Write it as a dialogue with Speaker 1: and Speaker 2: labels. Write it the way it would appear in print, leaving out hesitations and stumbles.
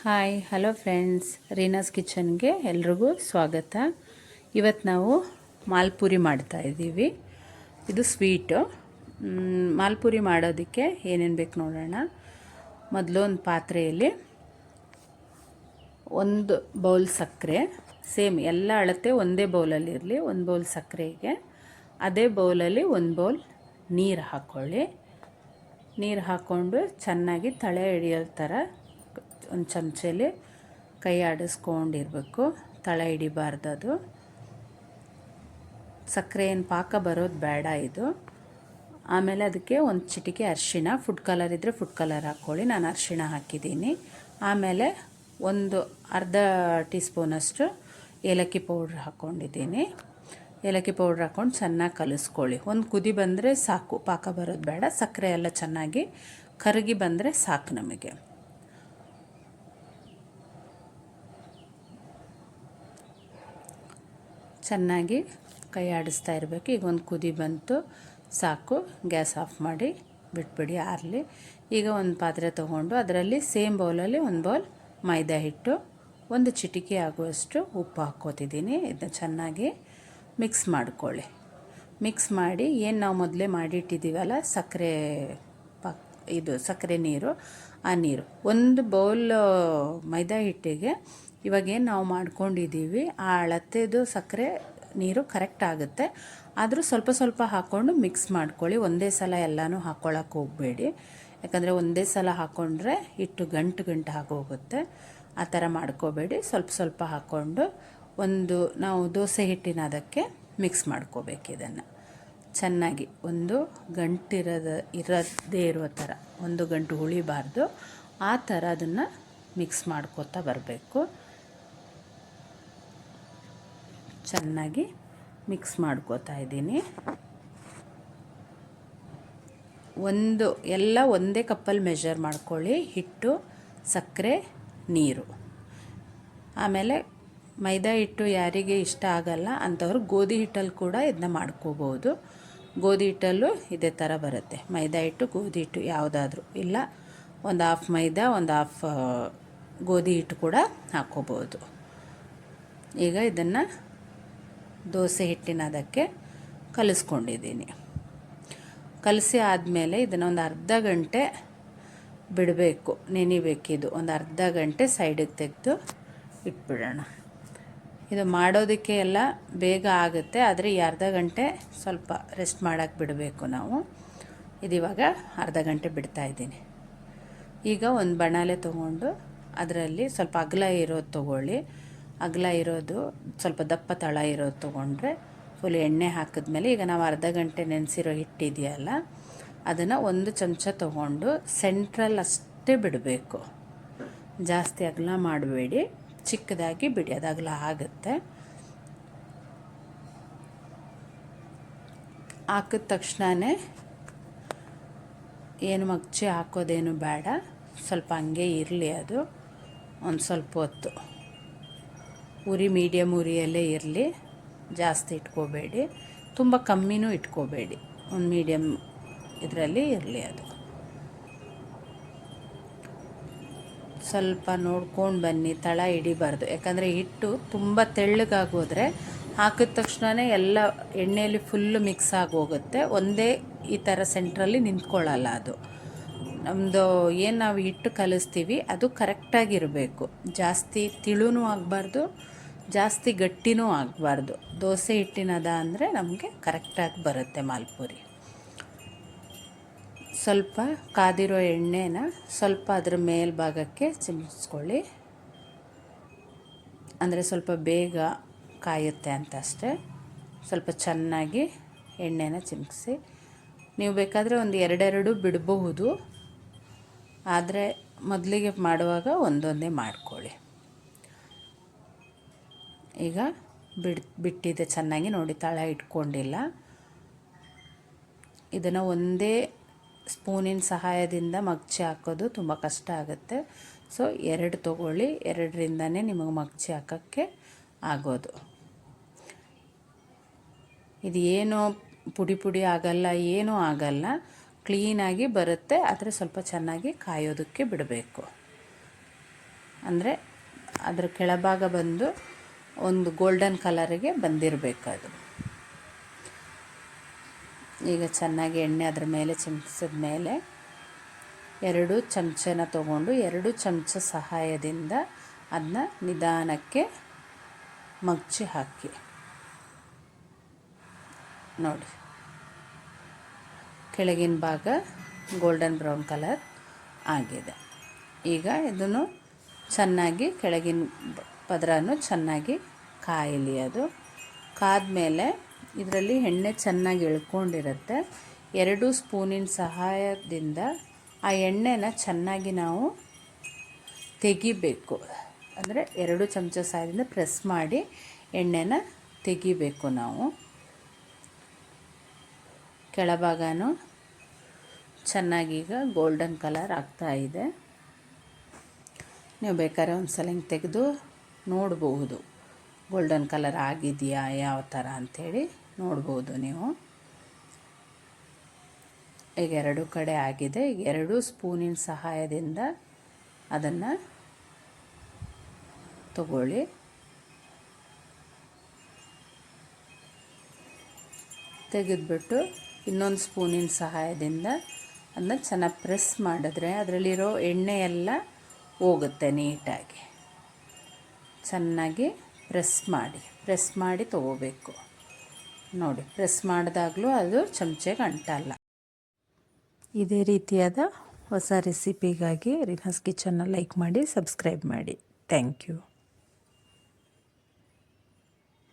Speaker 1: Hi hello friends, ರೀನಾಸ್ ಕಿಚನ್ಗೆ ಎಲ್ರಿಗೂ ಸ್ವಾಗತ. ಇವತ್ತು ನಾವು ಮಾಲ್ಪುರಿ ಮಾಡ್ತಾ ಇದ್ದೀವಿ. ಇದು ಸ್ವೀಟು. ಮಾಲ್ಪುರಿ ಮಾಡೋದಕ್ಕೆ ಏನೇನು ಬೇಕು ನೋಡೋಣ. ಮೊದಲು ಒಂದು ಪಾತ್ರೆಯಲ್ಲಿ ಒಂದು ಬೌಲ್ ಸಕ್ಕರೆ, ಸೇಮ್ ಎಲ್ಲ ಅಳತೆ ಒಂದೇ ಬೌಲಲ್ಲಿರಲಿ. ಒಂದು ಬೌಲ್ ಸಕ್ಕರೆಗೆ ಅದೇ ಬೌಲಲ್ಲಿ ಒಂದು ಬೌಲ್ ನೀರು ಹಾಕ್ಕೊಳ್ಳಿ. ನೀರು ಹಾಕ್ಕೊಂಡು ಚೆನ್ನಾಗಿ ತಳೆ ಹಿಡಿಯೋ ಥರ ಒಂದು ಚಮಚಲ್ಲಿ ಕೈ ಆಡಿಸ್ಕೊಂಡಿರ್ಬೇಕು. ತಳ ಹಿಡಿಬಾರ್ದು. ಅದು ಸಕ್ಕರೆ ಏನು ಪಾಕ ಬರೋದು ಬೇಡ ಇದು. ಆಮೇಲೆ ಅದಕ್ಕೆ ಒಂದು ಚಿಟಿಕೆ ಅರಿಶಿಣ, ಫುಡ್ ಕಲರ್ ಇದ್ದರೆ ಫುಡ್ ಕಲರ್ ಹಾಕ್ಕೊಳ್ಳಿ. ನಾನು ಅರಿಶಿಣ ಹಾಕಿದ್ದೀನಿ. ಆಮೇಲೆ ಒಂದು ಅರ್ಧ ಟೀ ಸ್ಪೂನಷ್ಟು ಏಲಕ್ಕಿ ಪೌಡ್ರ್ ಹಾಕ್ಕೊಂಡಿದ್ದೀನಿ. ಏಲಕ್ಕಿ ಪೌಡ್ರ್ ಹಾಕ್ಕೊಂಡು ಚೆನ್ನಾಗಿ ಕಲಿಸ್ಕೊಳ್ಳಿ. ಒಂದು ಕುದಿ ಬಂದರೆ ಸಾಕು, ಪಾಕ ಬರೋದು ಬೇಡ. ಸಕ್ಕರೆ ಎಲ್ಲ ಚೆನ್ನಾಗಿ ಕರಗಿ ಬಂದರೆ ಸಾಕು ನಮಗೆ. ಚೆನ್ನಾಗಿ ಕೈ ಆಡಿಸ್ತಾ ಇರಬೇಕು. ಈಗ ಒಂದು ಕುದಿ ಬಂತು, ಸಾಕು. ಗ್ಯಾಸ್ ಆಫ್ ಮಾಡಿ ಬಿಟ್ಬಿಡಿ ಆರಲಿ. ಈಗ ಒಂದು ಪಾತ್ರೆ ತೊಗೊಂಡು ಅದರಲ್ಲಿ ಸೇಮ್ ಬೌಲಲ್ಲಿ ಒಂದು ಬೌಲ್ ಮೈದಾ ಹಿಟ್ಟು, ಒಂದು ಚಿಟಿಕೆ ಆಗುವಷ್ಟು ಉಪ್ಪು ಹಾಕ್ಕೋತಿದ್ದೀನಿ. ಇದನ್ನ ಚೆನ್ನಾಗಿ ಮಿಕ್ಸ್ ಮಾಡ್ಕೊಳ್ಳಿ. ಮಿಕ್ಸ್ ಮಾಡಿ ಏನು ನಾವು ಮೊದಲೇ ಮಾಡಿಟ್ಟಿದ್ದೀವಲ್ಲ ಸಕ್ಕರೆ ಇದು ಸಕ್ಕರೆ ನೀರು, ಆ ನೀರು ಒಂದು ಬೌಲ್ ಮೈದಾ ಹಿಟ್ಟಿಗೆ ಇವಾಗೇನು ನಾವು ಮಾಡ್ಕೊಂಡಿದ್ದೀವಿ ಆ ಅಳತೆದು ಸಕ್ಕರೆ ನೀರು ಕರೆಕ್ಟ್ ಆಗುತ್ತೆ. ಆದರೂ ಸ್ವಲ್ಪ ಸ್ವಲ್ಪ ಹಾಕ್ಕೊಂಡು ಮಿಕ್ಸ್ ಮಾಡ್ಕೊಳ್ಳಿ. ಒಂದೇ ಸಲ ಎಲ್ಲನೂ ಹಾಕ್ಕೊಳ್ಳೋಕೆ ಹೋಗಬೇಡಿ, ಯಾಕಂದರೆ ಒಂದೇ ಸಲ ಹಾಕ್ಕೊಂಡ್ರೆ ಹಿಟ್ಟು ಗಂಟು ಆಗೋಗುತ್ತೆ. ಆ ಥರ ಮಾಡ್ಕೋಬೇಡಿ. ಸ್ವಲ್ಪ ಸ್ವಲ್ಪ ಹಾಕ್ಕೊಂಡು ನಾವು ದೋಸೆ ಹಿಟ್ಟಿನ ಅದಕ್ಕೆ ಮಿಕ್ಸ್ ಮಾಡ್ಕೋಬೇಕು. ಇದನ್ನು ಚೆನ್ನಾಗಿ ಒಂದು ಇರದೇ ಇರೋ ಥರ, ಒಂದು ಗಂಟು ಉಳಿಬಾರ್ದು, ಆ ಥರ ಅದನ್ನು ಮಿಕ್ಸ್ ಮಾಡ್ಕೋತಾ ಬರಬೇಕು. ಚೆನ್ನಾಗಿ ಮಿಕ್ಸ್ ಮಾಡ್ಕೋತಾ ಇದ್ದೀನಿ. ಎಲ್ಲ ಒಂದೇ ಕಪ್ಪಲ್ಲಿ ಮೆಜರ್ ಮಾಡ್ಕೊಳ್ಳಿ. ಹಿಟ್ಟು, ಸಕ್ಕರೆ, ನೀರು. ಆಮೇಲೆ ಮೈದಾ ಹಿಟ್ಟು ಯಾರಿಗೆ ಇಷ್ಟ ಆಗಲ್ಲ ಅಂಥವ್ರು ಗೋಧಿ ಹಿಟ್ಟಲ್ಲಿ ಕೂಡ ಇದನ್ನ ಮಾಡ್ಕೋಬೋದು. ಗೋಧಿ ಹಿಟ್ಟಲ್ಲೂ ಇದೇ ಥರ ಬರುತ್ತೆ. ಮೈದಾ ಹಿಟ್ಟು, ಗೋಧಿ ಹಿಟ್ಟು ಯಾವುದಾದ್ರೂ, ಇಲ್ಲ ಒಂದು ಹಾಫ್ ಮೈದಾ ಒಂದು ಹಾಫ್ ಗೋಧಿ ಹಿಟ್ಟು ಕೂಡ ಹಾಕ್ಕೋಬೋದು. ಈಗ ಇದನ್ನು ದೋಸೆ ಹಿಟ್ಟಿನ ಅದಕ್ಕೆ ಕಲಿಸ್ಕೊಂಡಿದ್ದೀನಿ. ಕಲಸಿ ಆದಮೇಲೆ ಇದನ್ನು ಒಂದು ಅರ್ಧ ಗಂಟೆ ಬಿಡಬೇಕು, ನೆನಿಬೇಕಿದು. ಒಂದು ಅರ್ಧ ಗಂಟೆ ಸೈಡಿಗೆ ತೆಗೆದು ಇಟ್ಬಿಡೋಣ. ಇದು ಮಾಡೋದಕ್ಕೆ ಎಲ್ಲ ಬೇಗ ಆಗುತ್ತೆ, ಆದರೆ ಈ ಅರ್ಧ ಗಂಟೆ ಸ್ವಲ್ಪ ರೆಸ್ಟ್ ಮಾಡೋಕ್ಕೆ ಬಿಡಬೇಕು ನಾವು. ಇದಿವಾಗ ಅರ್ಧ ಗಂಟೆ ಬಿಡ್ತಾಯಿದ್ದೀನಿ. ಈಗ ಒಂದು ಬಾಣಲೆ ತೊಗೊಂಡು ಅದರಲ್ಲಿ ಸ್ವಲ್ಪ ಅಗಲ ಇರೋದು ತೊಗೊಳ್ಳಿ. ಅಗಲ ಇರೋದು, ಸ್ವಲ್ಪ ದಪ್ಪ ತಳ ಇರೋದು ತೊಗೊಂಡ್ರೆ ಫುಲ್ ಎಣ್ಣೆ ಹಾಕಿದ್ಮೇಲೆ ಈಗ ನಾವು ಅರ್ಧ ಗಂಟೆ ನೆನೆಸಿರೋ ಹಿಟ್ಟಿದೆಯಲ್ಲ ಅದನ್ನು ಒಂದು ಚಮಚ ತೊಗೊಂಡು ಸೆಂಟ್ರಲ್ ಅಷ್ಟೇ ಬಿಡಬೇಕು. ಜಾಸ್ತಿ ಅಗಲ ಮಾಡಬೇಡಿ, ಚಿಕ್ಕದಾಗಿ ಬಿಡಿ, ಅದು ಅಗಲ ಆಗುತ್ತೆ. ಹಾಕಿದ ತಕ್ಷಣವೇ ಏನು ಮಗ್ಚಿ ಹಾಕೋದೇನು ಬೇಡ, ಸ್ವಲ್ಪ ಹಂಗೆ ಇರಲಿ. ಅದು ಒಂದು ಸ್ವಲ್ಪ ಹೊತ್ತು ಉರಿ ಮೀಡಿಯಮ್ ಉರಿಯಲ್ಲೇ ಇರಲಿ, ಜಾಸ್ತಿ ಇಟ್ಕೋಬೇಡಿ, ತುಂಬ ಕಮ್ಮಿನೂ ಇಟ್ಕೋಬೇಡಿ. ಒಂದು ಮೀಡಿಯಮ್ ಇದರಲ್ಲಿ ಇರಲಿ. ಅದು ಸ್ವಲ್ಪ ನೋಡ್ಕೊಂಡು ಬನ್ನಿ, ತಳ ಹಿಡಿಬಾರ್ದು. ಯಾಕಂದರೆ ಹಿಟ್ಟು ತುಂಬ ತೆಳ್ಳಗಾಗೋದ್ರೆ ಹಾಕಿದ ತಕ್ಷಣವೇ ಎಲ್ಲ ಎಣ್ಣೆಯಲ್ಲಿ ಫುಲ್ಲು ಮಿಕ್ಸ್ ಆಗೋಗುತ್ತೆ. ಒಂದೇ ಈ ಥರ ಸೆಂಟ್ರಲ್ಲಿ ನಿಂತ್ಕೊಳ್ಳಲ್ಲ. ಅದು ನಮ್ಮದು ಏನು ನಾವು ಹಿಟ್ಟು ಕಲಿಸ್ತೀವಿ ಅದು ಕರೆಕ್ಟಾಗಿರಬೇಕು. ಜಾಸ್ತಿ ತಿಳುನೂ ಆಗಬಾರ್ದು, ಜಾಸ್ತಿ ಗಟ್ಟಿನೂ ಆಗಬಾರ್ದು. ದೋಸೆ ಹಿಟ್ಟಿನದ ಅಂದರೆ ನಮಗೆ ಕರೆಕ್ಟಾಗಿ ಬರುತ್ತೆ ಮಾಲ್ಪುರಿ. ಸ್ವಲ್ಪ ಕಾದಿರೋ ಎಣ್ಣೆನ ಸ್ವಲ್ಪ ಅದರ ಮೇಲ್ಭಾಗಕ್ಕೆ ಚಿಮ್ಮಿಸ್ಕೊಳ್ಳಿ, ಅಂದರೆ ಸ್ವಲ್ಪ ಬೇಗ ಕಾಯುತ್ತೆ ಅಂತ ಅಷ್ಟೇ. ಸ್ವಲ್ಪ ಚೆನ್ನಾಗಿ ಎಣ್ಣೆನ ಚಿಮ್ಮಿಸಿ. ನೀವು ಬೇಕಾದರೆ ಒಂದು ಎರಡೆರಡು ಬಿಡಬಹುದು, ಆದರೆ ಮೊದಲಿಗೆ ಮಾಡುವಾಗ ಒಂದೊಂದೇ ಮಾಡ್ಕೊಳ್ಳಿ. ಈಗ ಬಿಟ್ಟಿದೆ ಚೆನ್ನಾಗಿ, ನೋಡಿ ತಳ ಇಟ್ಕೊಂಡಿಲ್ಲ. ಇದನ್ನು ಒಂದೇ ಸ್ಪೂನಿನ ಸಹಾಯದಿಂದ ಮಗ್ಚಿ ಹಾಕೋದು ತುಂಬ ಕಷ್ಟ ಆಗುತ್ತೆ. ಸೊ 2 ತೊಗೊಳ್ಳಿ, 2ರಿಂದನೇ ನಿಮಗೆ ಮಗ್ಚಿ ಹಾಕೋಕ್ಕೆ ಆಗೋದು. ಇದು ಏನೋ ಪುಡಿ ಆಗಲ್ಲ, ಏನೂ ಆಗಲ್ಲ, ಕ್ಲೀನಾಗಿ ಬರುತ್ತೆ. ಆದರೆ ಸ್ವಲ್ಪ ಚೆನ್ನಾಗಿ ಕಾಯೋದಕ್ಕೆ ಬಿಡಬೇಕು. ಅಂದರೆ ಅದರ ಕೆಳಭಾಗ ಬಂದು ಒಂದು ಗೋಲ್ಡನ್ ಕಲರಿಗೆ ಬಂದಿರಬೇಕು ಅದು. ಈಗ ಚೆನ್ನಾಗಿ ಎಣ್ಣೆ ಅದರ ಮೇಲೆ ಚಿಮುಕಿಸಿದ ಮೇಲೆ 2 ಚಮಚನ ತೊಗೊಂಡು 2 ಚಮಚ ಸಹಾಯದಿಂದ ಅದನ್ನ ನಿಧಾನಕ್ಕೆ ಮಗ್ಚಿ ಹಾಕಿ ನೋಡಿ. ಕೆಳಗಿನ ಭಾಗ ಗೋಲ್ಡನ್ ಬ್ರೌನ್ ಕಲರ್ ಆಗಿದೆ. ಈಗ ಇದನ್ನು ಚೆನ್ನಾಗಿ ಕೆಳಗಿನ ಪದರನು ಚೆನ್ನಾಗಿ ಕಾಯಲಿ. ಅದು ಕಾದ್ಮೇಲೆ ಇದರಲ್ಲಿ ಎಣ್ಣೆ ಚೆನ್ನಾಗಿ ಎಳ್ಕೊಂಡಿರುತ್ತೆ. 2 ಸ್ಪೂನಿನ ಸಹಾಯದಿಂದ ಆ ಎಣ್ಣೆನ ಚೆನ್ನಾಗಿ ನಾವು ತೆಗಿಬೇಕು. ಅಂದರೆ 2 ಚಮಚ ಸಹಾಯದಿಂದ ಪ್ರೆಸ್ ಮಾಡಿ ಎಣ್ಣೆನ ತೆಗಿಬೇಕು ನಾವು. ಕೆಳಭಾಗನೂ ಚೆನ್ನಾಗೀಗ ಗೋಲ್ಡನ್ ಕಲರ್ ಆಗ್ತಾ ಇದೆ. ನೀವು ಬೇಕಾದ್ರೆ ಒಂದು ಸಲ ಹಿಂಗೆ ತೆಗೆದು ನೋಡ್ಬೋದು ಗೋಲ್ಡನ್ ಕಲರ್ ಆಗಿದೆಯಾ ಯಾವ ಥರ ಅಂಥೇಳಿ ನೋಡ್ಬೋದು ನೀವು. ಈಗ 2 ಕಡೆ ಆಗಿದೆ. ಈಗ 2 ಸ್ಪೂನಿನ ಸಹಾಯದಿಂದ ಅದನ್ನು ತಗೊಳ್ಳಿ. ತೆಗೆದುಬಿಟ್ಟು ಇನ್ನೊಂದು ಸ್ಪೂನಿನ ಸಹಾಯದಿಂದ ಅದನ್ನ ಚೆನ್ನಾಗಿ ಪ್ರೆಸ್ ಮಾಡಿದ್ರೆ ಅದರಲ್ಲಿರೋ ಎಣ್ಣೆ ಎಲ್ಲ ಹೋಗುತ್ತೆ ನೀಟಾಗಿ. ಚೆನ್ನಾಗಿ ಪ್ರೆಸ್ ಮಾಡಿ ತಗೋಬೇಕು ನೋಡಿ. ಪ್ರೆಸ್ ಮಾಡಿದಾಗಲೂ ಅದು ಚಮಚೆಗೆ ಅಂಟಲ್ಲ. ಇದೇ ರೀತಿಯಾದ ಹೊಸ ರೆಸಿಪಿಗಾಗಿ ರೀನಾಸ್ ಕಿಚನ್ನ ಲೈಕ್ ಮಾಡಿ, ಸಬ್ಸ್ಕ್ರೈಬ್ ಮಾಡಿ. Thank you.